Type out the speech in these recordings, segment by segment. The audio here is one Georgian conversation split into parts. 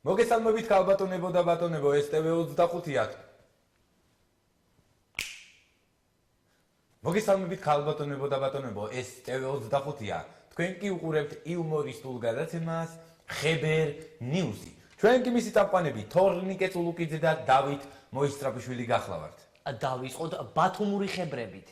მოგესალმებით ქალბატონებო და ბატონებო, ეს TV25-ია. მოგესალმებით ქალბატონებო და ბატონებო, ეს TV25-ია. თქვენ კი უყურებთ იუმორისტულ გადაცემას ხებერ ნიუსი. ჩვენ კი მისი წამყვანები თორნიკე წულუკიძე და დავით მოისტრაფიშვილი გახლავართ. დავიწყოთ ბათუმური ხებრებით.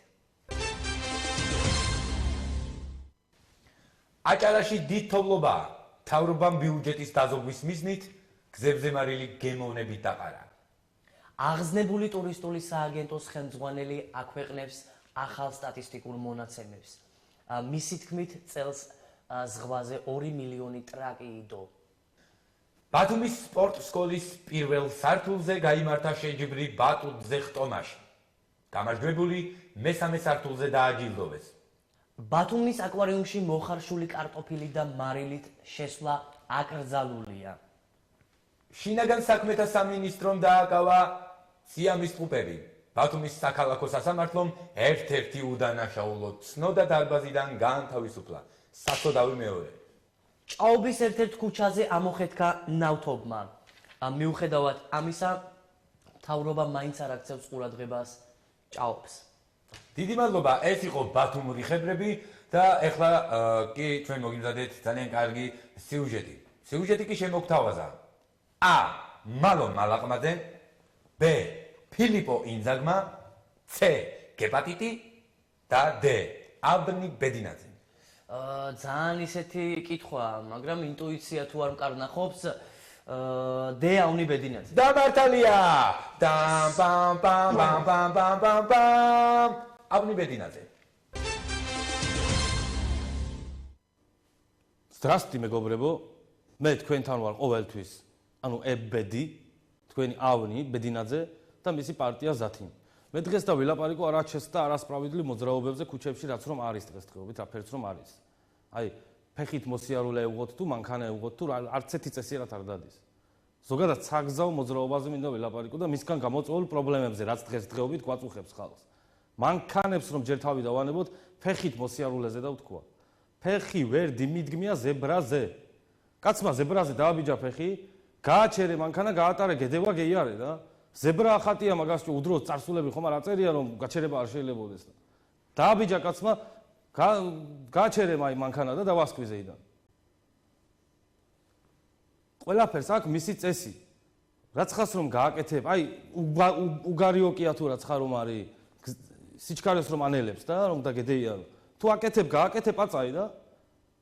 აჭარაში დიდ თოვლობაა. მთავრობამ ბიუჯეტის დაზოგვის მიზნით გზებზე მარილი გემოვნებით დაყარა. აღზნებული ტურისტული სააგენტოს ხელმძღვანელი აქვეყნებს ახალ სტატისტიკურ მონაცემებს. მისი თქმით, წელს ზღვაზე 2 მილიონი ტრაკი იდო. ბათუმის სპორტ სკოლის პირველ სართულზე გაიმართა შეჯიბრი ბატუტზე ხტომაში. გამარჯვებული მესამე სართულზე დააჯილდოვეს. ბათუმის აკვარიუმში მოხარშული კარტოფილი და მარილით შესვლა აკრძალულია. შინაგან საქმეთა სამინისტრომ დააკავა სიამის ტყუპები. ბათუმის საქალაქო სასამართლომ ერთ-ერთი უდანაშაულო ცნოდა დარბაზიდან გაანთავისუფლა. საცოდავი მეორე. ჭაობის ერთ-ერთ ქუჩაზე ამოხეთქა ნავთობმა. მიუხედავად ამისა, მთავრობა მაინც არ აქცევს ყურადღებას ჭაობს. დიდი მადლობა, ეს იყო ბათუმური ხებრები და ეხლა კი ჩვენ მოგიმზადეთ ძალიან კარგი სიუჟეტი. სიუჟეტი კი შემოგთავაზა. A. მალონ მალაყმაძე, B. ფილიპო ინძაგმა, C. გეპატიტი და D. აბნი ბედინაძე. ძალიან ისეთი კითხვა, მაგრამ ინტუიცია თუ არ მკარნახობს, D. ავნი ბედინაძე. და მართალია. დამ პამ პამ პამ პამ პამ პამ პამ. აბნი ბედინაძე. Здравствуйте, მეგობრებო. მე თქვენთან ვარ ყოველთვის. ანუ ებედი, თქვენი ავნი ბედინაძე და მისი პარტია ზათინი. მე დღეს და ვილაპარაკო არაჩეს და არასправედლივ მოძრაობებზე ქუჩებში, რაც რომ არის დღესდღეობით, რაფერც რომ არის. აი, ფეხით მოსიარულე უღოთ თუ მანქანა უღოთ თუ არც ერთი წესიერად არ დადის. ზოგადად საგზაო მოძრაობაზე მინდა ვილაპარაკო და მისგან გამოწვეულ პრობლემებზე, რაც დღესდღეობით გვაწუხებს ხალხს. მანქანებს რომ ჯერ თავი დავანებოთ, ფეხით მოსიარულეზე და ვთქვა. ფეხი ვერ დიმიდგმია ზებრაზე. კაცმა ზებრაზე დააბიჯა ფეხი, გააჩერე მანქანა, გაატარე გედევა, გეიარე და ზებრა ახატია მაგას უდროს წარსულები ხომ არ აწერია რომ გაჩერება არ შეიძლებაოდეს და დააბიჯა კაცმა, გააჩერე მანქანა და დავასკვიზე იდან. ყველაფერს აქვს მისი წესი. რაც ხას რომ გააკეთებ, აი უგარიოკია თუ რაც ხარ რომ არის, სიჩქარეს რომ ანელებს და რომ და გედეიარო. თუ აკეთებ, გააკეთებ აწაი და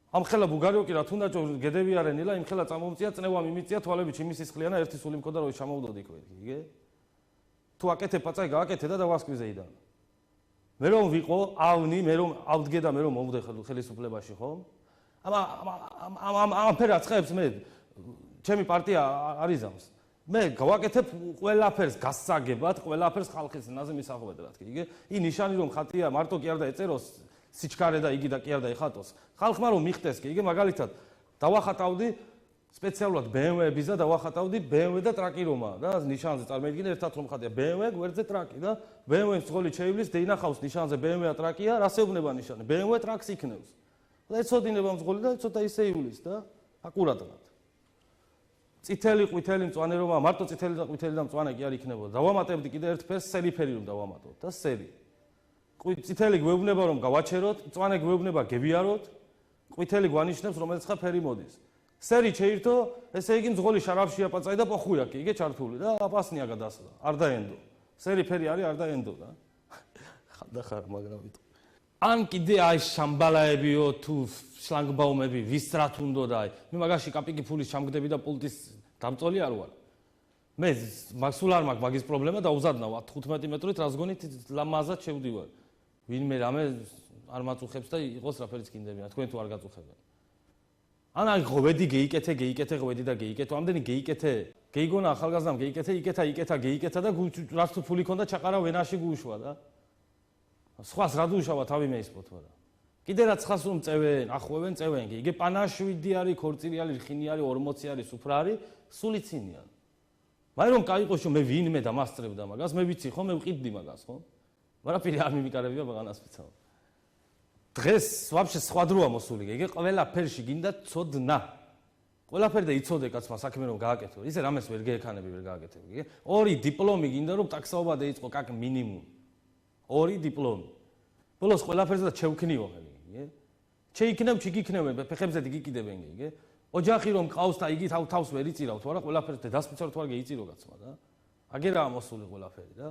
ამ ხელა ბუგარიოკი რა თუნდაც გედევიარენილა, იმ ხელა წამომწია, წნევა მიმიწია, თვალები ჩიმისისხლიანა, ერთი სული მქონდა რომ ჩამოვდოდი იქვე, იგე? თუ აკეთებ აწაი, გააკეთე და დავასკვიზე იდან. მე რომ ვიყო ავნი, მე რომ ავდგე და მე რომ მომვდე ხელისუფლებაში, ხო? ამ ფერად ცხებს მე ჩემი პარტია არიზამს. მე გავაკეთებ ყველაფერს გასაგებად, ყველაფერს ხალხის ნაზე მისახვედრად, იგე? ი ნიშანი რომ ხატია მარტო კი არ და ეწეროს სიჩქარე და იგი და კი არ და ეხატოს. ხალხმა რომ მიხტეს კი, იგე მაგალითად დავახატავდი სპეციალურად BMW-ების და დავახატავდი BMW და ტრაკი რომა და ნიშანზე წარმოიდგინე ერთად რომ ხატია BMW გვერდზე ტრაკი და BMW-ს ძღოლი შეივლის და ინახავს ნიშანზე BMW-ა ტრაკია, რასეუბნება ნიშანი? BMW ტრაკს იქნევს. და ეცოდინება მძღოლი და ცოტა ისე ივლის და აკურატად. წითელი ყვითელი მწვანე რომა, მარტო წითელი და ყვითელი და მწვანე კი არ იქნებოდა. დავამატებდი კიდე ერთ ფერს, სერი ფერი რომ დავამატოთ და სერი. წითელი გვეუბნება რომ გავაჩეროთ, მწვანე გვეუბნება გევიაროთ, ყვითელი გვანიშნებს რომელიც ხა ფერი მოდის. სერი შეირთო, ესე იგი მძღოლი შარაფში აპაწაი და პოხუია კი, იგე ჩართული და აპასნია გადასვლა. არ დაენდო. სერი ფერი არის, არ დაენდო და. ხარ მაგრამ ვიტყვი. ან კიდე აი შამბალაებიო თუ შლანგბაუმები ვის რა თუნდო და აი მე მაგაში კაპიკი ფულის ჩამგდები და პულტის დამწოლი არ ვარ. მე სულ არ მაქვს მაგის პრობლემა და უზადნავ 15 მეტრით რას გონით ლამაზად შევდივარ. ვინმე რამე არ მაწუხებს და იყოს რაფერიც კიდევია, თქვენ თუ არ გაწუხებენ. ან აი ღვედი გეიკეთე ღვედი და გეიკეთო, ამდენი გეიკეთე. გეიგონა ახალგაზრდამ გეიკეთე, იკეთა და რაც თუ ფული ქონდა ჩაყარა ვენაში გუშვა და სხვას რა დუშავა თავი მეისპოთ ვარა. კიდე რაც ხას რომ წევენ, ახვევენ, წევენ კი. იგე პანაშვიდი არის, ქორწილი არის, რხინი არის, 40 არის, სუფრა არის, სული ცინიან. მაგრამ რომ კაიყოს რომ მე ვინმე დამასწრებდა მაგას, მე ვიცი ხო, მე ვყიდდი მაგას ხო? მაგრამ პირი არ მიმიკარებია მაგანასპეცავ. დღეს ვაფშე სხვა დროა მოსული, იგე ყველაფერში გინდა ცოდნა. ყველაფერი და იცოდე კაცმა საქმე რომ გააკეთო. ისე რამეს ვერ გექანები, ვერ გააკეთები, კი? 2 დიპლომი გინდა რომ ტაქსაობა დაიწყო კაკ მინიმუმ. 2 დიპლომი. ბოლოს ყველაფერზე და შევქნიო ხელი, კი? შეიქნებ, ჩიგიქნებენ, ფეხებზე გიკიდებენ, კი? ოჯახი რომ ყავს და იგი თავს ვერ იწირავთ, არა ყველაფერს დედასპიცარ თუ არ გეიწირო კაცმა და. აგერაა მოსული ყველაფერი და.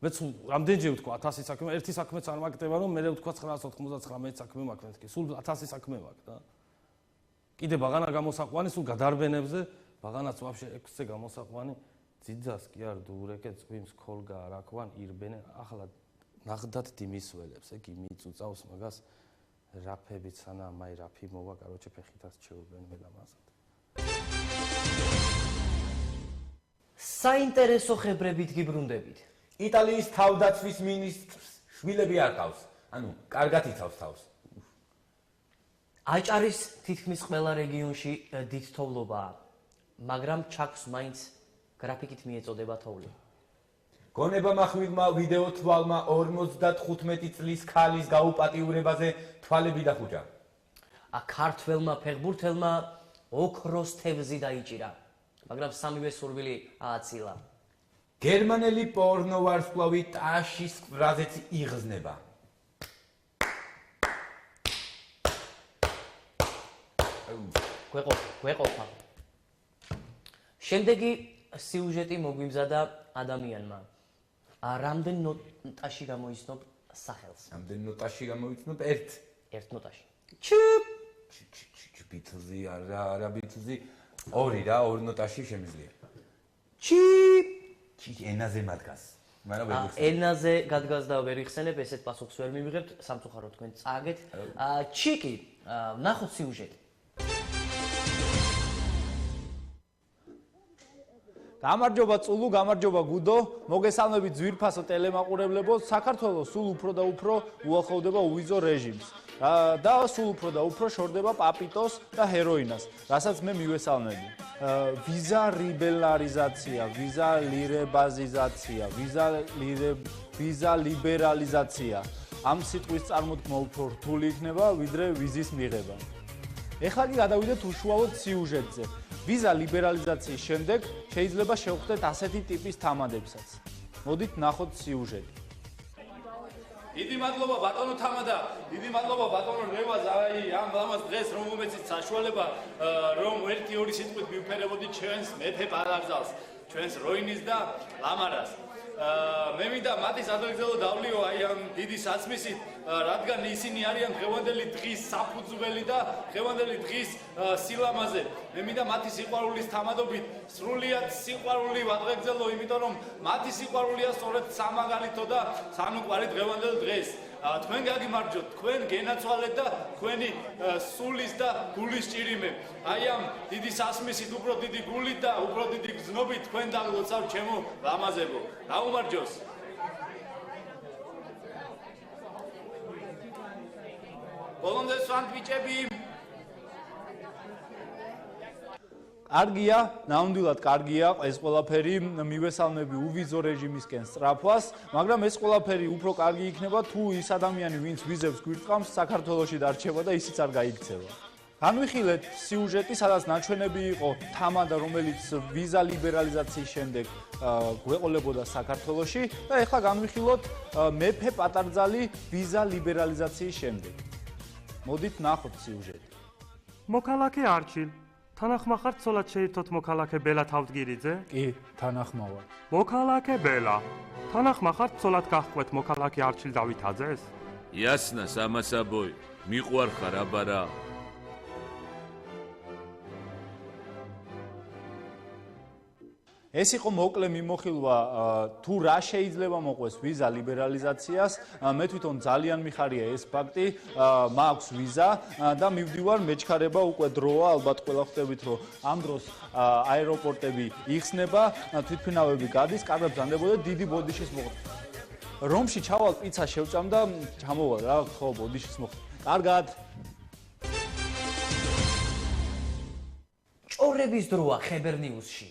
მეც რამდენჯერ ვთქვა 1000 საქმე, ერთი საქმეც არ მაგდება რომ მე ვთქვა 999 საქმე მაქვს მეთქი, სულ 1000 საქმე მაქვს და. კიდე ბაღანა გამოსაყვანი სულ გადარბენებზე, ბაღანაც ვაფშე 6-ზე გამოსაყვანი, ძიძას კი არ დურეკე წვიმს ქოლგა რაქვან ირბენენ, ახლა ნახდათ დიმისველებს, ეგ იმიწუწავს მაგას რაფებით სანამ აი რაფი მოვა, კაროჩე ფეხითაც ჩეუბენ მე ლამაზად. საინტერესო ხებრებით გიბრუნდებით. იტალიის თავდაცვის მინისტრს შვილები არ ყავს. ანუ, კარგად იცავს თავს. აჭარის თითქმის ყველა რეგიონში დიდ თოვლობაა, მაგრამ ჩაქვს მაინც გრაფიკით მიეწოდება თოვლი. გონება מחვილმა ვიდეო თვალმა 55 წლის ქალის გაუპატიურებაზე თვალები დახუჭა. ქართველმა ფეხბურთელმა ოქროს თევზი დაიჭირა, მაგრამ სამივე სურვილი ააცილა. გერმანელი პორნო ვარსკვლავი ტაშის კვრაზეც იღზნება. გვეყოფა. შემდეგი სიუჟეტი მოგვიმზადა ადამიანმა. რამდენ ნოტაში გამოიცნობ სახელს? რამდენ ნოტაში გამოიცნობ? ერთ ნოტაში. ბიტლზი არა ბიტლზი. 2 რა, 2 ნოტაში შემიძლია. ენაზე მადგას. მაგრამ ვერ ვიხსენებ. ენაზე გადგას და ვერ იხსენებ, ესეთ პასუხს ვერ მივიღებთ, სამწუხაროდ თქვენ წააგეთ. ჩიკი, ნახოთ სიუჟეტი. გამარჯობა წულუ, გამარჯობა გუდო, მოგესალმებით ძვირფასო ტელემაყურებლებო, საქართველოს სულ უფრო და უფრო უახლოვდება უვიზო რეჟიმს. და სულ უფრო და უფრო შორდება პაპიტოს და ჰეროინას, რასაც მე მივესალმები. ვიზა ლიბერალიზაცია, ვიზა ლირებაზიზაცია, ვიზა ლიბერალიზაცია. ამ სიტყვის წარმოთქმა უფრო რთული იქნება, ვიდრე ვიზის მიღება. ეხლა კი გადავიდეთ უშუალოდ სიუჟეტზე. ვიზა ლიბერალიზაციის შემდეგ შეიძლება შევხვდეთ ასეთი ტიპის თამადებსაც. მოდით ნახოთ სიუჟეტი. დიდი მადლობა ბატონო თამადა, დიდი მადლობა ბატონო რევაზ, აი ამ ლამაზ დღეს რომ მომეცით საშუალება რომ 1-2 სიტყვით მივფერებოდით ჩვენს მეფე პარაგზალს, ჩვენს როინის და ლამარას. მე მინდა მათი სადღეგრძელო დავლიო აი ამ დიდი საცმისით, რადგან ისინი არიან დღევანდელი დღის საფუძველი და დღევანდელი დღის სილამაზე. მე მინდა მათი სიყვარულის თამადობით სრულიად სიყვარული ვადღეგრძელო, იმიტომ რომ მათი სიყვარულია სწორედ სამაგალითო და სანუკვარი დღევანდელ დღეს. თქვენ გაგიმარჯოთ, თქვენ გენაცვალეთ და თქვენი სულის და გულის ჭირიმე. აი ამ დიდი სასმისით, უფრო დიდი გულით და უფრო დიდი გზნობით თქვენ დაგლოცავთ ჩემო ლამაზებო. გაუმარჯოს. ბოლომდე სვანთ ბიჭები. კარგია, ნამდვილად კარგია ეს ყველაფერი, მივესალმები უვიზო რეჟიმისკენ სწრაფვას, მაგრამ ეს ყველაფერი უფრო კარგი იქნება თუ ის ადამიანი, ვინც ვიზებს გვირწყამს, საქართველოში დარჩება და ისიც არ გაიქცევა. განვიხილეთ სიუჟეტი, სადაც ნაჩვენები იყო თამადა, რომელიც ვიზა ლიბერალიზაციის შემდეგ გვეყოლებოდა საქართველოში და ეხლა განვიხილოთ მეფე პატარძალი ვიზა ლიბერალიზაციის შემდეგ. მოდით ნახოთ სიუჟეტი. მოქალაქე არჩილ თანახმახარ ცოლად შეირთოთ მოქალაქე ბელა თავდგირიძე? კი, თანახმავარ. მოქალაქე ბელა, თანახმახარ ცოლად გახყვეთ მოქალაქე არჩილ დავითაძეს? Ясно, само собой. მიყვარხარ აბარა. ეს იყო მოკლე მიმოხილვა თუ რა შეიძლება მოყვეს ვიზა ლიბერალიზაციას. მე თვითონ ძალიან მიხარია ეს ფაქტი, მაქვს ვიზა და მივდივარ მეჩქარება უკვე დროა, ალბათ ყველა ხვდებით რომ ამ დროს აეროპორტები იხსნება, თვითმფრინავები გადის, კარგად ბრძანდებოდა დიდი ბოდიშის მოხდა. რომში ჩავალ პიცა შევჭამ და ჩამოვალ რა, ხო ბოდიშის მოხდა. კარგად. ჭორების დროა ხებერ ნიუსში.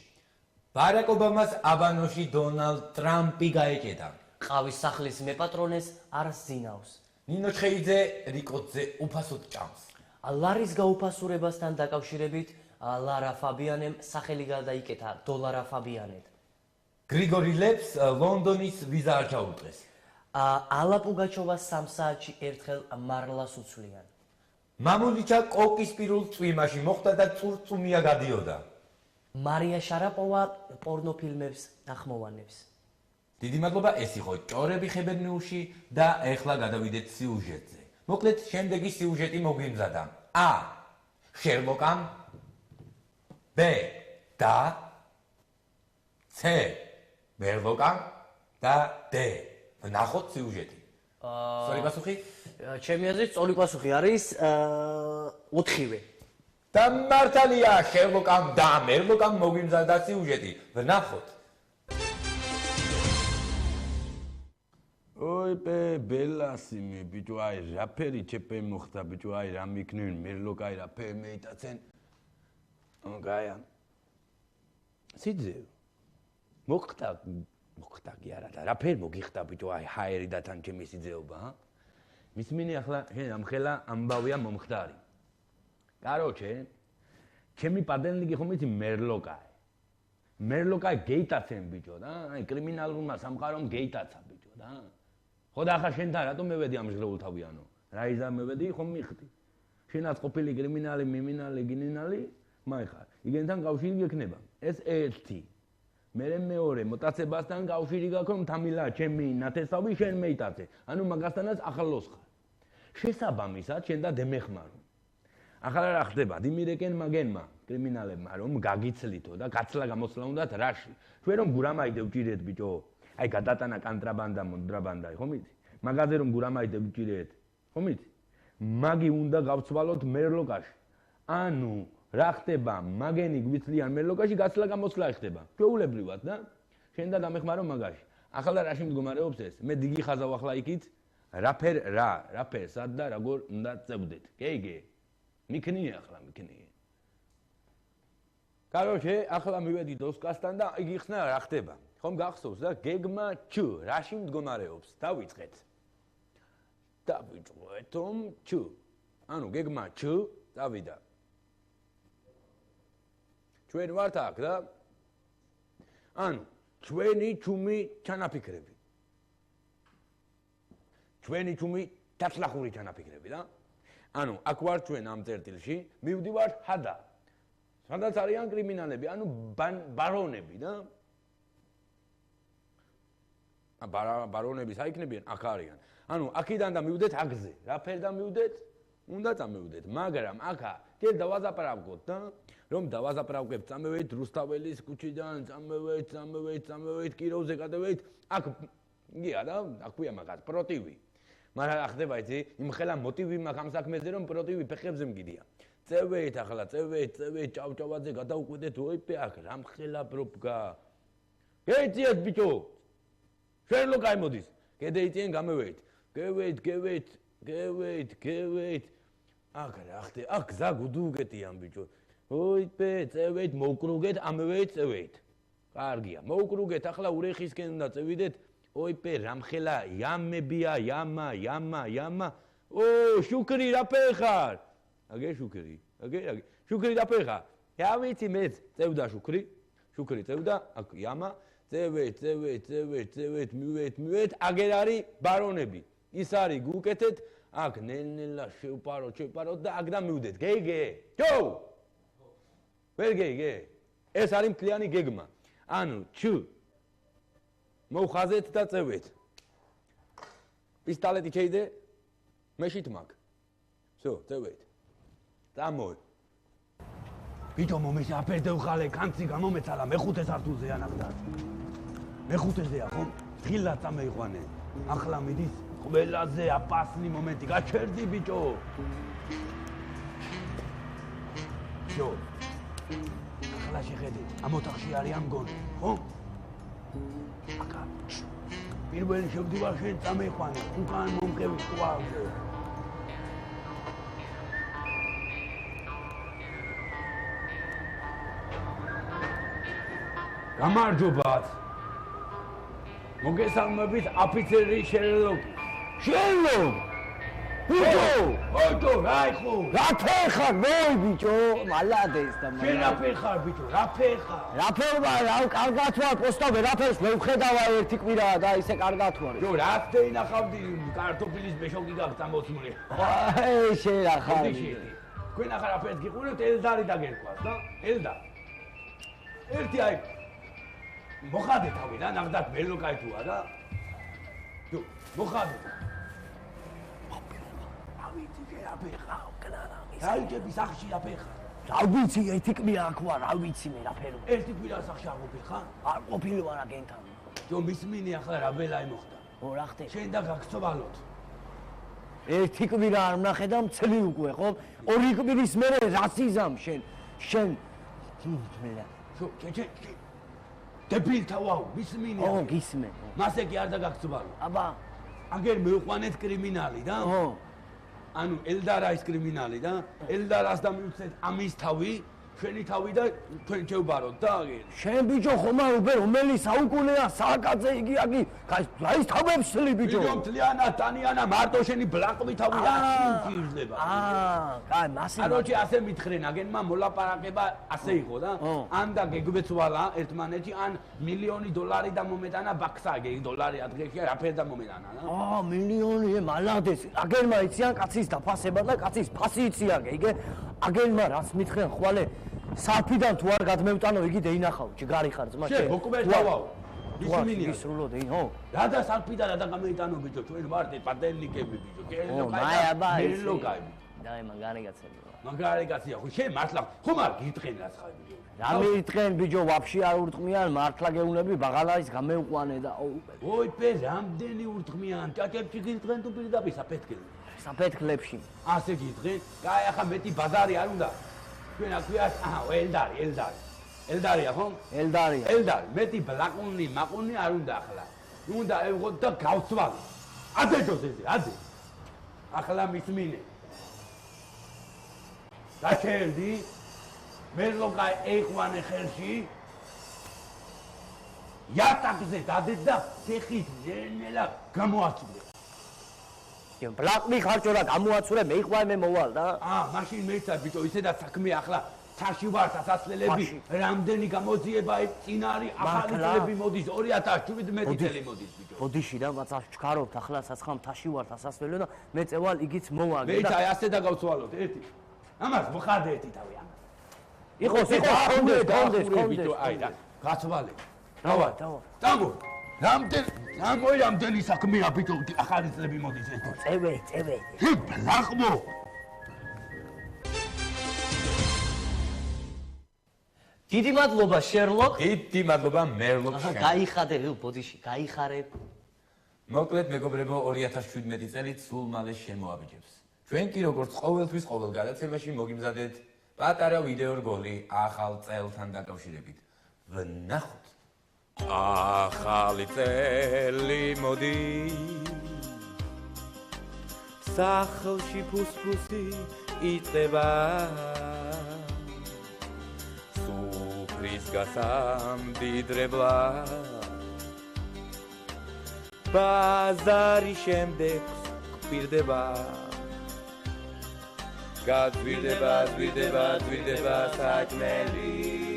ბარაკ ობამას აბანოში დონალდ ტრამპი გაეჭედა. ყავის სახლის მეპატრონეს არ ზინავს. ნინო ჩხეიძე რიკოძე უფასოდ ჭამს. ლარის გაუფასურებასთან დაკავშირებით ლარა ფაბიანემ სახელი გადაიკეთა დოლარა ფაბიანედ. გრიგორი ლეპს ლონდონის ვიზა არ ჩაუწყეს. ალა პუგაჩოვას 3 საათში ერთხელ მარლას უცვლიან. მამულიჩა კოკის პირულ წვიმაში მოხვდა და წურწუმია გადიოდა. მარია შარაპოვა პორნოფილმებს ახმოვანებს. დიდი მადლობა, ეს იყო ჭორები ხებერნიულში და ეხლა გადავიდეთ სიუჟეტზე. მოკლედ, შემდეგი სიუჟეტი მოგვიმზადა. A. შერლოკამ B. და C. მერლოკამ და D. ვნახოთ სიუჟეტი. სწორი პასუხი? ჩემი აზრით სწორი პასუხი არის 4-ვე. და მართალია, შერლოკამ და მერლოკამ მოგვიმზადა სიუჟეტი. ვნახოთ. ой пе беласи მე ბიჭო აი რაფერი ჩეპე მოხდა ბიჭო აი რა მიქნევენ მერლოკაი რაფერი მეიტაცენ ოგაია სიძე მოხდა კი არა და რაფერი მოგიხდა ბიჭო აი ჰაერი და თან ჩემი სიძეობა მის მინი ახლა შენ ამხელა ამბავია მომხდარი კაროჩე ჩემი პადელნიგი ხომ იცი მერლოკაი გეიტაცენ ბიჭო და აი კრიმინალურმა სამყარომ გეიტაცა ბიჭო და ხოდა ახლა შენთან რატომ მევედი ამ ჟღერულთავიანო? რა იზა მევედი ხომ მიხდი? შენაც ყოფილი კრიმინალი, მიმინალი, გინინალი, მაიხარ. იგენთან კავშირი გექნება. ეს ერთი. მერე მეორე მოტაცებასთან კავშირი გაქვს, თამილა, ჩემი ნათესავი შენ მეიტაცე. ანუ მაგასთანაც ახლოს ხარ. შესაბამისად შენ და დემეხმარო. ახლა რა ხდება? დიმირეკენ მაგენმა, კრიმინალებმა რომ გაგიცლითო და გაცლა გამოსვლა უნდათ რაში? ჩვენ რომ გურამაიდე ვჭირეთ ბიჭო. აი გადატანა კონტრაბანდა, მონტრაბანდა, ხომ იცი? მაგაზე რომ გურამაიდე ვჭირეთ, ხომ იცი? მაგი უნდა გავცვალოთ მერლოკაში. ანუ რა ხდება? მაგენი გვიცლიან მერლოკაში, გაცლა გამოსვლა ხდება. ჩვეულებრივად და შენ და დამეხმარო მაგაში. ახლა რაში მდგომარეობს ეს? მე დიდი ხაზავ ახლა იქით. რაფერ სად და როგორ უნდა წევდეთ? გეიგე. მიქნიე ახლა მიქნიე. კაროჩე, ახლა მივედი დოსკასთან და იგი ხსნა რა ხდება? ხომ გახსოვს და გეგმა ჩ რაში მდგომარეობს? დავიწყეთ. დავიწყეთ ჩ. ანუ გეგმა ჩ დავიდა. ჩვენ ვართ აქ და ანუ ჩვენი ჩუმი ჩანაფიქრები. ჩვენი ჩუმი დაცლახური ჩანაფიქრები და ანუ აქ ვართ ჩვენ ამ წერტილში, მივდივართ ჰადა. სადაც არიან კრიმინალები, ანუ ბარონები და ბარონები საიქნებიან აქ არიან. ანუ აქიდან და მივდეთ აქზე. რაფერ და მივდეთ? უნდა წამოვიდეთ, მაგრამ აქა ჯერ დავაზაპრავკოთ და რომ დავაზაპრავკებ, წამოვიდეთ რუსთაველის ქუჩიდან, წამოვიდეთ კიროვზე გადავიდეთ. აქ გია და აქვია მაგას პროტივი. მაგრამ რა ხდება იცი? იმხელა მოტივი მაქვს ამ საქმეზე რომ პროტივი ფეხებზე მგიდია. წევით ახლა, წევით ჭავჭავაძე გადაუკვიდეთ ოიპე აქ რამხელა პროპგა. გეიციეთ ბიჭო. შერლოკაი მოდის. გედეიციან გამოვიდეთ. გევით. აქ რა ხდება? აქ გზა გუდუგეტიან ბიჭო. ოიპე, წევით, მოვკრუგეთ, ამოვიდეთ, წევით. კარგია. მოვკრუგეთ, ახლა ურეხისკენ უნდა წევიდეთ. ოიპე, რამხელა იამებია, იამა. ო, შუქრი რაფერ ხარ? აგე შუქრი. შუქრი რაფერ ხარ? რა ვიცი მეც, წევდა შუქრი. შუქრი წევდა, აქ იამა. წევით, მივეთ, აგერ არის ბარონები. ის არის გუკეთეთ, აქ ნელ-ნელა შევპაროთ და აქ და მივდეთ. გეიგე? ჯო! ვერ გეიგე? ეს არის მთლიანი გეგმა. ანუ ჩ მოვხაზეთ და წევით. პისტოლეტი ჩეიდე? მეშით მაგ. всё, წევით. დამოი. ბიჭო მომეშ აფერდევ ხალე, კანცი გამომეცალა მეხუთე სართულზე ანახდა. მეხუთეზეა ხომ? ღილად წამეიყვანე. ახლა მიდის ყველაზე აპასნი მომენტი. გაჩერდი ბიჭო. всё. ახლა შეხედე, ამ ოთახში არიან მგონი, ხო? აკა. პირველი შევდივარ შენ წამეიყვანე, უკან მომყევი ყვალზე. გამარჯობათ. მოგესალმებით აფიცერი შერლოკი. შერლოკ! ბიჭო, რა იყო? რა ფეხარ, მოი ბიჭო, მალადეს და შენ რა ფეხარ, ბიჭო, რა ფეხარ? რა ფეხა, რა კარგად ვარ, პოსტა ვერაფერს მე ვხედავა ერთი კვირაა და ისე კარგად ვარ. ჯო, რა დეინახავდი კარტოფილის ბეშოგი გაქვს ამოწმული. აი, შენ რა ხარ? თქვენ ახლა რაფერს გიყურებთ, ელდარი დაგერქვას და ელდა. ერთი აი მოხადე თავი რა, ნახდათ მელო кайფუა და ჯო, მოხადე. რაიჭები სახში რა ფეხა? რა ვიცი, ერთი კვირა აქ ვარ, რა ვიცი მე რა ფერო. ერთი კვირა სახში არ ყოფილხარ? არ ყოფილი ვარ აგენთან. ჯო, მისმინი ახლა რა ბელაი მოხდა? ო, რა ხდება? შენ და გაგცვალოთ. ერთი კვირა არ ვნახე და მცლი უკვე, ხო? ორი კვირის მერე რას იზამ შენ? შენ შო, დებილთა ვაუ, მისმინი. ო, გისმენ. მასე კი არ დაგაგცვალო. აბა, აგერ მეუყვანეთ კრიმინალი და? ო. ანუ ელდარა ის კრიმინალი და ელდარას და მივცეთ ამის თავი, შენი თავი და თქვენ შევბაროთ და აგერ. შენ ბიჭო ხომ არ უბრალოდ რომელი საუკუნეა სააკაძე იგი აგი რა ის თავებს სლი ბიჭო. ბიჭო მთლიანა ტანიანა მარტო შენი ბლაყვი თავი რა შეიძლება. კაი მასე. აროჩი ასე მითხრენ აგენმა მოლაპარაკება ასე იყო და ან და გეგვეცვალა ერთმანეთი ან $1,000,000 და მომეტანა ბაქსაგე დოლარი ადგილში რაფერ და მომეტანა და. $1,000,000 მალადეს. აგენმა იციან კაცის დაფასება და კაცის ფასი იციან იგი. აგენმა რაც მითხრენ ხვალე საფიდან თუ არ გადმევტანო იგი დეინახავ ჯგარი ხარ ძმა შე ბოკუმერტავაო ისმინია ისრულო დეინ ხო რა და საფიდან რა გამეიტანო ბიჭო ჩვენ ვარდეთ პატელნიკები ბიჭო კელო კაი დაი მაგარი კაცები მაგარი კაცია ხო შე მართლა ხომ არ გიტყენ რაც ხარ ბიჭო რა მიიტყენ ბიჭო ვაფშე არ ურტყმიან მართლა გეუნები ბაღალაის გამეუყვანე და ой პე რამდენი ურტყმიან ჭაჭებში გიტყენ თუ პირდაპირ საფეთქლებში ასე გიტყენ კაი ახლა მეტი ბაზარი არ უნდა ჩვენ აქვია ელდარია ხო? ელდარი. მეტი ბლაკუნი, მაყუნი არ უნდა ახლა. უნდა ევღოთ და გავცვალო. ადეჯოს ესე, ადე. ახლა მისმინე. დაჩერდი. მერლოკა ეყვანე ხელში. იატაკზე დადეთ და ფეხით ნელა გამოაცვლე. ბლაკმი ხარჯორა გამოაცურე მე იყვარ მე მოვალ და მაშინ მეცა ბიჭო ისედაც საქმე ახლა ცაში ვარ სასასვლელები რამდენი გამოძიება წინარი ახალი წლები მოდის 2017 წელი მოდის ბიჭო ბოდიში რა მაც ჩქარობთ ახლა საცხამ თაში ვარ სასასვლელო და მე წევალ იგიც მოვაგე და მეცა ასე დაგავცვალოთ ერთი ამას მოხადე ერთი თავი ამას იყოს კონდეს ბიჭო აი და გაცვალე დავა რამდენი საქმეა ბიჭო ახალი წლები მოდის ეს წევე ბლაყმო დიდი მადლობა შერლოკ დიდი მადლობა მერლოკ შენ გაიხადე ბოდიში გაიხარე მოკლედ მეგობრებო 2017 წელი სულ მალე შემოაბიჯებს ჩვენ კი როგორც ყოველთვის ყოველ გადაცემაში მოგიმზადეთ პატარა ვიდეო რგოლი ახალ წელთან დაკავშირებით ვნახოთ ახალი წელი მოდის სახლში ფუსფუსი იწყება სუფრის გასამდიდრებლა ბაზარი შემდეგ გვირდება გვირდება საჭმელი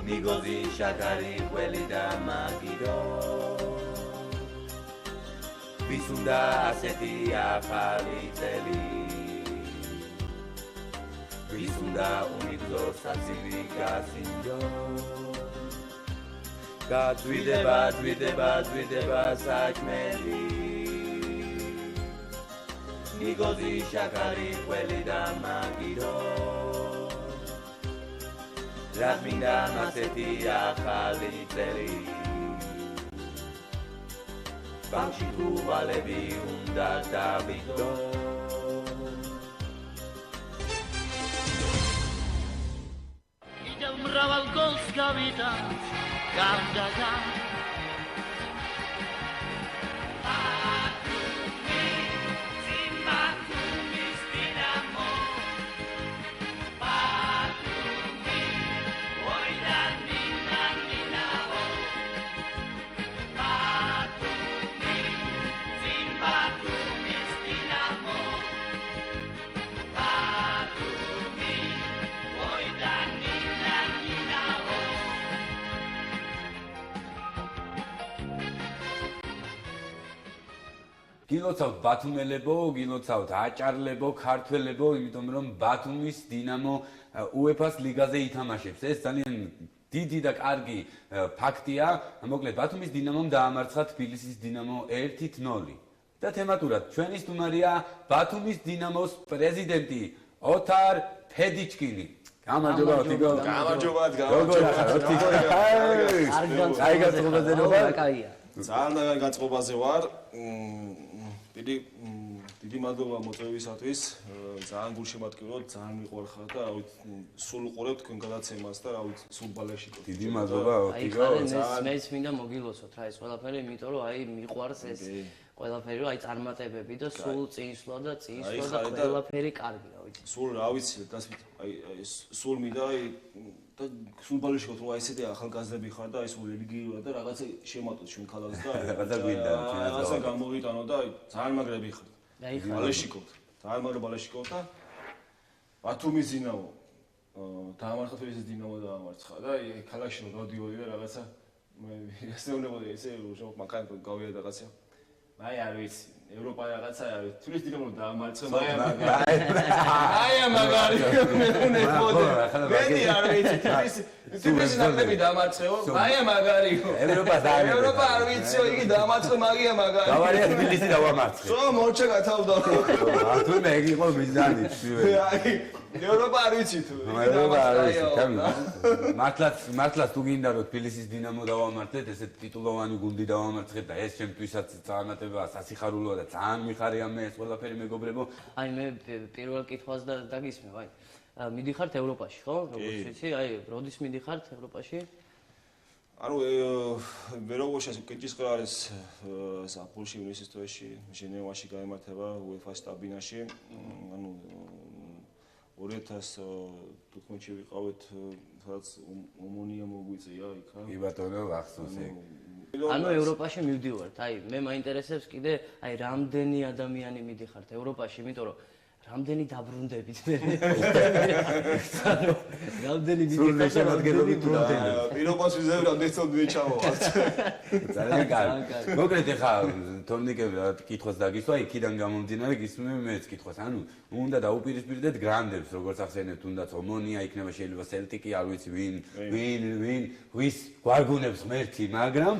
მიგოზი შაქარი ყველი და მაგიდო ვის უნდა ასეთი ახალი წელი ვის უნდა უნიგზო საცივი გასინჯო გვირდება საჭმელი მიგოზი შაქარი ყველი და მაგიდო რა მინდა ასეთი ახალი წელი ბანკში თუვალები უნდა დავიდო იდევ მრავალ გოლს გავიდა გამდაგა გილოცავთ ბათუმელებო, გილოცავთ აჭარლებო, ქართველებო, იმიტომ რომ ბათუმის დინამო UEFA-ს ლიგაზე ითამაშებს. ეს ძალიან დიდი და კარგი ფაქტია. მოკლედ ბათუმის დინამომ დაამარცხა თბილისის დინამო 1-0. და თემატურად ჩვენი სტუმარია ბათუმის დინამოს პრეზიდენტი ოთარ ფედიჩკინი. გამარჯობა თიგო. გამარჯობა. აი გაწყობაზე რა კაია. ძალიან გაწყობაზე ვარ. დიდი მადლობა მოწვევისათვის. ძალიან გულშემატკივრობთ, ძალიან მიყვარხართ და რავით სულ უყურებთ თქვენ გადაცემას და რავით სულ ბალაში. დიდი მადლობა თიგო. მეც მინდა მოგილოცოთ რა ეს ყველაფერი, იმიტომ რომ აი მიყვარს ეს ყველაფერი, რომ აი წარმატებები და სულ წინსვლა და ყველაფერი კარგი რა ვიცი. სულ რა ვიცი, დასვით აი სულ მინდა აი და სულ ბალაში ვთქვა რომ აი ესეთი ახალგაზრდები ხარ და აი სულ რელიგიურად და რაღაცა შემატოთ ჩვენ ქალაქს და რაღაცა გვინდა რაღაცა გამოვიტანო და აი ძალიან მაგრები ხარ. ბალაშიკობთ. ძალიან მაგრა ბალაშიკობთ და ბათუმის დინამო დაამარცხა თბილისის დინამო დაამარცხა და აი ქალაქში რომ დავდივოდი და რაღაცა მე ესეუნებოდი ესე რომ მაგან გავია რაღაცა. აი არ ვიცი ევროპა რაღაცა არის თბილისის დინამო დაამარცხა აი მაგარი უნებოდი მე არ ვიცი თბილისის ნაკრები დაამარცხეო აი მაგარიო ევროპა არ ვიციო იგი დაამარცხე მაგია მაგარი გავარია თბილისი დავამარცხე სო მორჩა გათავდა თუ მე იყო მიზანი აი ევროპა არ ვიცი თუ ევროპა არ ვიცი მართლაც თუ გინდა რომ თბილისის დინამო დავამარცხეთ ესეთ ტიტულოვანი გუნდი დავამარცხეთ და ეს ჩემთვისაც წარმატებაა სასიხარულოა და ძალიან მიხარია მე ეს ყველაფერი მეგობრებო აი მე პირველ კითხვას დაგისმევ აი მიდიხართ ევროპაში ხო როგორც ვიცი აი როდის მიდიხართ ევროპაში ანუ ვეროგოშას კეჭისყრა არის საფულში ივნისის თვეში ჟენევაში გაიმართება UEFA-ს სტაბინაში ანუ 2015-ში ვიყავით სადაც ომონია მოგვიწია იქა კი ბატონო ახსოვს ეგ ანუ ევროპაში მივდივართ აი მე მაინტერესებს კიდე აი რამდენი ადამიანი მიდიხართ ევროპაში იმიტომ რომ რამდენი დაბრუნდებით მე რამდენი მიდიხართ შემოდგენობით პირობას ვიზავ რამდენი წოდვე ჩავავართ ძალიან კარგი მოკლედ ხა თორნიკები რა კითხვას დაგისვა იქიდან გამომდინარე გისმენთ მეც კითხვას ანუ უნდა დაუპირისპირდეთ გრანდებს როგორც ახსენებთ თუნდაც ომონია იქნება შეიძლება სელტიკი არ ვიცი ვინ ვის გვარგუნებს ღმერთი მაგრამ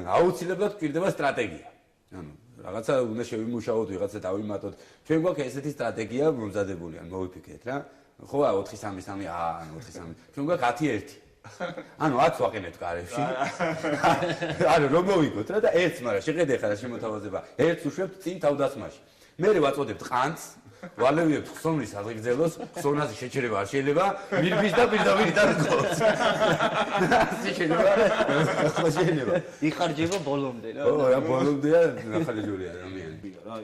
აუცილებლად გვჭირდება სტრატეგია ანუ რაღაცა უნდა შევიმუშაოთ ვიღაცა დავიმატოთ ჩვენ გვაქვს ესეთი სტრატეგია მომზადებული ან მოვიფიქრეთ რა ხო 4-3-3 ანუ 4-3 ჩვენ გვაქვს 10-1 ანუ 10 ვაყენებთ კარებში ანუ რომ მოვიგოთ რა და ერთს მაგრამ შეხედე ხარ შემოთავაზება ერთს უშვებთ წინ თავდასხმაში მე ვაწოდებთ ყანწს ვალევიებთ ხსოვნის აღგრძელოს ხსოვნაზე შეჩერება არ შეიძლება მირბის და პირდაპირ დაგკოს შეიძლება იხარჯება ბოლომდე რა ო რა ბოლომდეა ახალი ჯური ადამიანი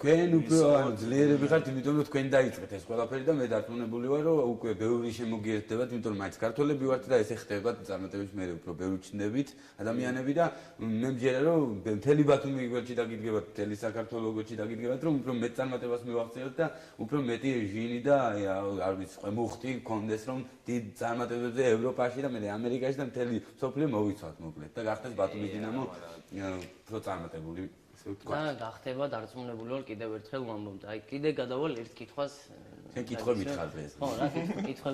თქვენ უფრო ძლიერები ხართ იმიტომ რომ თქვენ დაიწყეთ ეს ყველაფერი და მე დარწმუნებული ვარ რომ უკვე ბევრი შემოგიერთდებათ იმიტომ რომ მაინც ქართველები ვართ და ესე ხდება წარმატებების მე უფრო ბევრი ჩნდებით ადამიანები და მე მჯერა რომ მთელი ბათუმი გველში დაგიდგებათ მთელი საქართველოს გველში დაგიდგებათ რომ უფრო მეტ წარმატებას მივაღწიოთ და უფრო მეტი ჟინი და არ ვიცი მუხტი გქონდეს რომ დიდ წარმატებებზე ევროპაში და მე ამერიკაში და მთელი სოფლიო მოვიცვათ მოკლედ და გახდეს ბათუმის დინამო უფრო წარმატებული და გახდება დარწმუნებული ვარ კიდევ ერთხელ ვამბობთ აი კიდე გადავალ ერთ კითხვას შენ კითხვებით ხარ დღეს ხო რა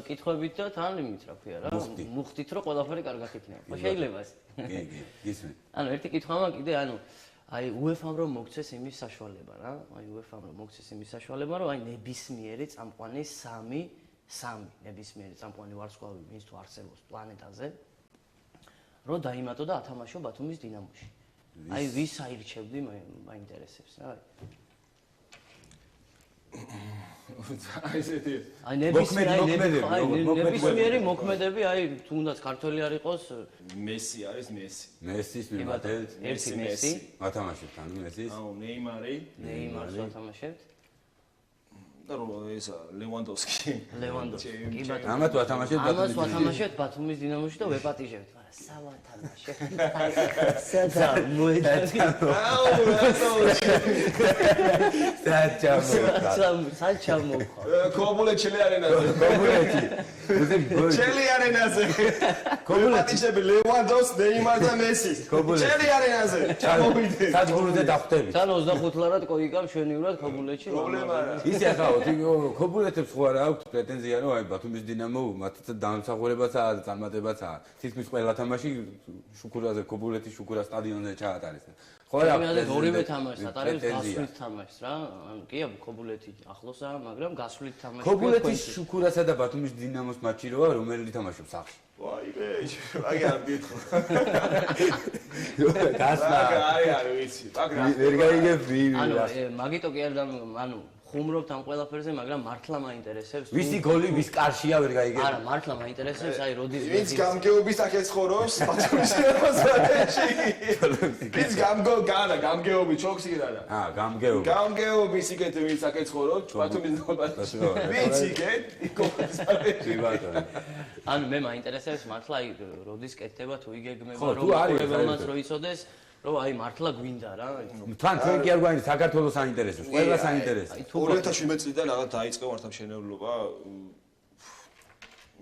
კითხვებით და თან იმით რა ქვია რა მუხტით რომ ყველაფერი კარგად იქნება ხო შეიძლება ეს კი გისმენ ანუ ერთი კითხვა მაქვს კიდე ანუ აი UEFA-მ რომ მოგცეს იმის საშუალება რა აი UEFA-მ რომ მოგცეს იმის საშუალება რომ აი ნებისმიერი წამყვანი სამი ნებისმიერი წამყვანი ვარსკვლავი ვინც თუ არსებობს პლანეტაზე რომ დაიმატო და ათამაშო ბათუმის დინამოში აი ვის აირჩევდი მაინტერესებს რა აი ესეთი აი ნებისმიერი მოქმედები აი თუნდაც ქართველი არ იყოს მესი არის მესის მიმართეთ ერთი მესი ათამაშებთ ანუ მესის აუ ნეიმარს ათამაშებთ და რო ესა ლევანდოვსკი კი ბატონო ამათ ათამაშებთ ბათუმის დინამოში და ვეპატიჟებთ არა სამათამაშე. სადა მოედანი. საჩამო. კობულეთში არენაზე. კობულეთი. ჩელი არენაზე. კობულეთში ლევანდოვს, ნეიმარ და მესი. ჩელი არენაზე. ჩამოვიდე. სადგურზე დახვდები. თან 25 ლარად კოიკამ ჩვენიურად კობულეთში. პრობლემა არა. ისე ახავთ, კობულეთებს ხო არა აქვს პრეტენზია, რომ აი ბათუმის დინამო მათაც დამსახურებაცაა, წარმატებაცაა. თითქმის ყველა თამაში შუქურაზე კობულეთის შუქურა სტადიონზე ჩაატარეს. ხო რა, ორივე თამაშს ატარებს გასვლით თამაშს რა. ანუ კი კობულეთი ახლოსაა, მაგრამ გასვლით თამაში. კობულეთის შუქურასა და ბათუმის დინამოს მატჩი როა, რომელი თამაშობს სახში? ვაიმე, აი არ მითხო. გასნა. აი ვიცი. ვერ გაიგებ ვინ. ანუ მაგიტო კი არ ანუ ხუმრობთ ამ ყველაფერზე, მაგრამ მართლა მაინტერესებს. ვისი გოლი, ვის კარშია ვერ გაიგებ. არა, მართლა მაინტერესებს, აი როდის ვინც გამგეობის აქ ეცხოვრობს, ბათუმის დინამოსში. ვინც გამგეობი ჩოქსი არა. გამგეობი. გამგეობის იქეთ ვინც აქ ეცხოვრობს, ბათუმის დინამოსში. ვინც იქეთ, იქ ბატონო. ანუ მე მაინტერესებს მართლა აი როდის კეთდება თუ იგეგმება რომ ყოველმაც რო იცოდეს რომ აი მართლა გვინდა რა. თან თქვენ კი არ გვაინდა საქართველოს საინტერესოს, ყველა საინტერესო. 2017 წლიდან რაღაც დაიწყო მართლა მშენებლობა.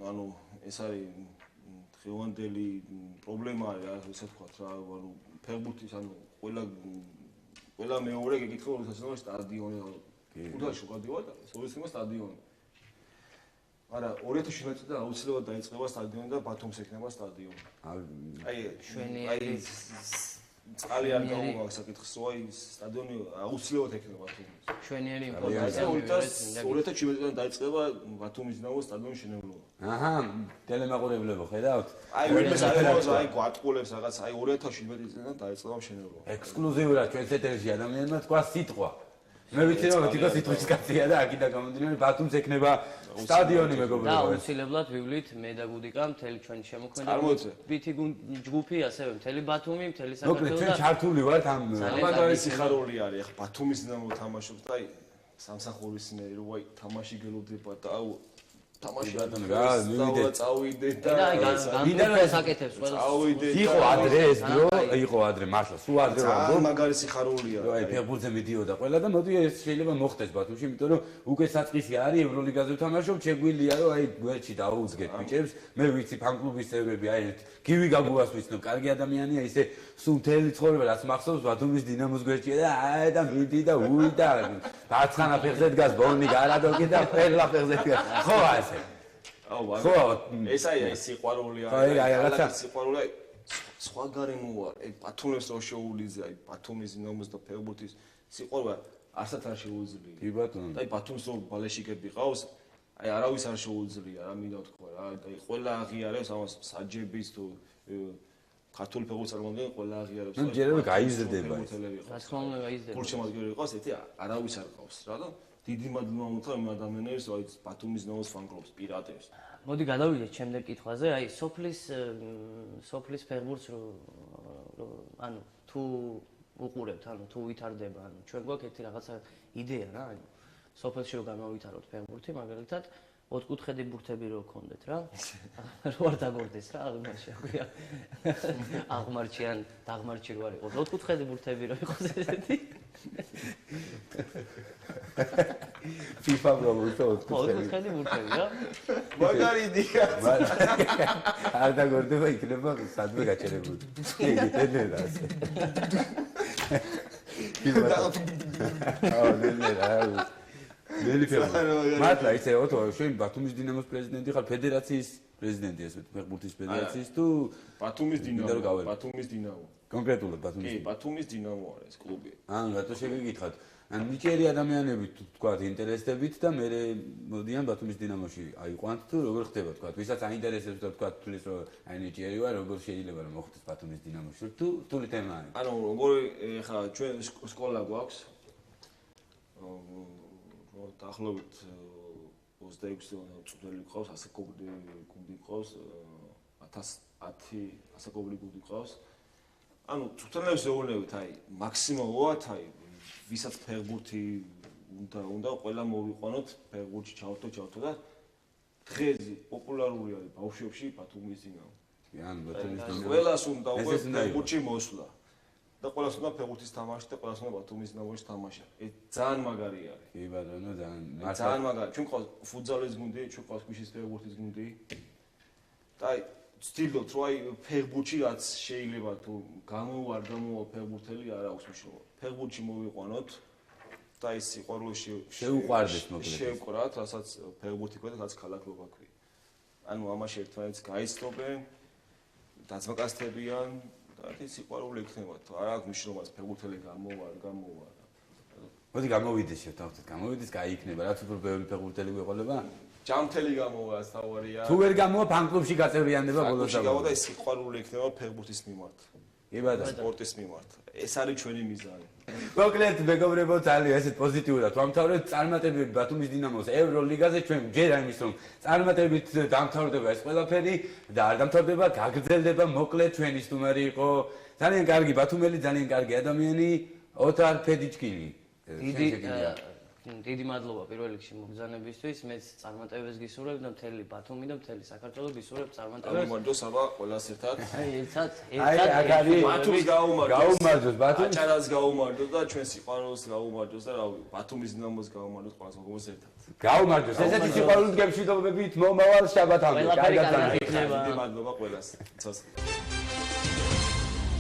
ანუ ეს არის დღევანდელი პრობლემა რა, ესე ვთქვათ რა, ანუ ფეხბურთის ანუ ყველა მეორე გეკითხა რომ სასწავლო სტადიონი ხუთაში გადავიდა, სოლისიმო სტადიონი. არა 2017 წლიდან აუცილებლად დაიწყება სტადიონი და ბათუმს ექნება სტადიონი. აი შვენიერი წყალი არ გაუგავს საკითხს, აი სტადიონი აუცილებლად ექნება ბათუმის. შვენიერი ინფორმაცია 2017 წლიდან დაიწყება ბათუმის დინამოს სტადიონის მშენებლობა. აჰა, ტელემაყურებლებო ხედავთ? აი ვინმე საერთოდ აი გვატყულებს რაღაც, აი 2017 წლიდან დაიწყება მშენებლობა. ექსკლუზიურად ჩვენს ეთერში ადამიანმა თქვა სიტყვა. მე ვიცი რომ თვითონ სიტყვის კაცია და აქედან გამომდინარე ბათუმს ექნება სტადიონი მეგობრებო. და აუცილებლად ვივლით მე და გუდიკა მთელი ჩვენი შემოქმედებითი ჯგუფი, ასევე მთელი ბათუმი, მთელი საქართველო და ჩვენ ჩართული ვართ ამ მაგარი სიხარული არის. ახლა ბათუმის დინამო თამაშობს და აი სამსახურისნაირი რომ აი თამაში გელოდება და აუ თამაში ბატონო რა მივიდე წავიდე და ვინდა საკეთებს ყველა იყო ადრე ეს დრო იყო ადრე მართლა სულ ადრე ვარ მაგარი სიხარულია აი ფეხბურთზე მიდიოდა ყველა და მოდი ეს შეიძლება მოხდეს ბათუმში იმიტომ რომ უკვე საწყისი არის ევროლიგაზე ვთამაშობ შეგვიძლია რომ აი გვერდში დაუძგეთ ბიჭებს მე ვიცი ფან-კლუბის წევრები აი გივი გაგუას ვიცნობ კარგი ადამიანია ისე სულ მთელი ცხოვრება რაც მახსოვს ბათუმის დინამოს გვერდშია და აი და მიდი და უი და გაცხანა ფეხზე დგას ბონი გარადოკი და ყველა ფეხზე დგას ხო ასე ხო ეს აი სიყვარულია აი რაღაცა სიყვარული აი სხვა გარემოა აი ბათუმის რო შეულიძე აი ბათუმის დინამოს და ფეხბურთის სიყვარული არცად არ შეუძლია კი ბატონო აი ბათუმს რო ბალეშიკები ყავს აი არავის არ შეუძლია რა მინდა თქვა რა აი ყველა აღიარებს ამას საჯების თუ ქართული ფეხბურთის წარმომადგენელი ყველა აღიარებს ნუ ჯერა გაიზრდება რა თქმა უნდა გაიზრდება გულშემატკივრები ყავს ერთი არავის არ ყავს რა და დიდი მადლობა მოთხრა იმ ადამიანებს აი ბათუმის დინამოს ფან-კლუბს პირატებს მოდი გადავიდეთ შემდეგ კითხვაზე აი სოფლის ფეხბურთს ანუ თუ უყურებთ ანუ თუ ვითარდება ანუ ჩვენ გვაქვს ერთი რაღაცა იდეა რა ანუ სოფელში რო გამოვითაროთ ფეხბურთი მაგალითად ოთხკუთხედი ბურთები რო გქონდეთ რა რო არ დაგორდეს რა აღმარში აქვია აღმარჩიან დაღმარჩი რო არ იყოს ოთხკუთხედი ბურთები რო იყოს ესეთი FIFA პრომოუტო ოთხკუთხედი ბურთები რა მაგარი იდეა არ დაგორდება იქნება სადმე გაჩერებული იგი დედა ასე ნელი ფეხბურთი მართლა ისე ოთო შენ ბათუმის დინამოს პრეზიდენტი ხარ ფედერაციის პრეზიდენტი ესე ფეხბურთის ფედერაციის თუ ბათუმის დინამო კონკრეტულად ბათუმის კი ბათუმის დინამო არის კლუბი ანუ რატო შეგეკითხათ ან ნიჭიერი ადამიანები თქვა ინტერესდებით და მე მოდიან ბათუმის დინამოში აიყვანთ თუ როგორ ხდება თქვა ვისაც აინტერესებს და თქვა თulis რომ აი ნიჭიერი ვარ როგორ შეიძლება რომ მოხდეს ბათუმის დინამოში თუ თული თემა არის ანუ როგორი ხა ჩვენ სკოლა გვაქვს დაახლოებით 26 წუთელი ყავს ასე გუნდი ყავს 1010 ასე გუნდი ყავს ანუ წუთელებს ეუბნებით აი მაქსიმალურად აი ვისაც ფეხბურთი უნდა ყველა მოვიყვანოთ ფეხბურთში ჩავთო და დღეს პოპულარული არის ბავშვებში ბათუმის დინამო ან ბათუმის დინამო. ყველას უნდა უკვე ფეხბურთში მოსვლა. და ყველას უნდა ფეხბურთის თამაში და ყველას უნდა ბათუმის დინამოში თამაში. ძალიან მაგარი არის. კი ბატონო, ძალიან მაგარი. ჩვენ ყავს ფუტზალის გუნდი, ჩვენ ყავს ქვიშის ფეხბურთის გუნდი. და აი ვცდილობთ, რომ აი ფეხბურთში რაც შეიძლება თუ გამოვა ფეხბურთელი არ აქვს მნიშვნელობა. ფეხბურთში მოვიყვანოთ და ის სიყვარული შეუყვარდეს მოკლედ. შევკრათ, რასაც ფეხბურთი ქვია და რაც ქალაქობა ქვია. ანუ ამაში ერთმანეთს გაიცნობენ, დაძმაკასდებიან და ეს სიყვარული იქნება თუ არ აქვს მნიშვნელობას ფეხბურთელი გამოვა, არ გამოვა. მოდი გამოვიდეს შევთავაზოთ, გამოვიდეს, გაიქნება, რაც უფრო ბევრი ფეხბურთელი გვეყოლება. ჯამთელი გამოვა თავარია. თუ ვერ გამოვა ფან-კლუბში გაწევრიანდება ბოლოს და გამოვა და ეს სიყვარული იქნება ფეხბურთის მიმართ. კი ბატონო, სპორტის მიმართ. ეს არის ჩვენი მიზანი. მოკლედ მეგობრებო, ძალიან ესეთ პოზიტიურად ვამთავრებთ წარმატებები ბათუმის დინამოს ევროლიგაზე. ჩვენ ჯერა იმის რომ წარმატებით დამთავრდება ეს ყველაფერი და არ დამთავრდება, გაგრძელდება. მოკლედ ჩვენი სტუმარი იყო ძალიან კარგი ბათუმელი, ძალიან კარგი ადამიანი, ოთარ ფედიჩკინი. დიდი მადლობა პირველ რიგში მოგზაურობისთვის. მეც წარმატებებს გისურვებ და მთელი ბათუმი და მთელი საქართველო გისურვებ წარმატებებს. გამომარჯოს აბა ყველას ერთად. ერთად ბათუმს გაუმარჯოს. გაუმარჯოს ბათუმს. აჭარას გაუმარჯოს და ჩვენ სიყვარულს გაუმარჯოს და რავი, ბათუმის დინამოს გაუმარჯოს ყველას მოგოს ერთად. გაუმარჯოს. ესეთი სიყვარულით გემშვიდობებით მომავალ შაბათ ამბობ. ყველაფერი კარგად იქნება. დიდი მადლობა ყველას. ცოცხლად.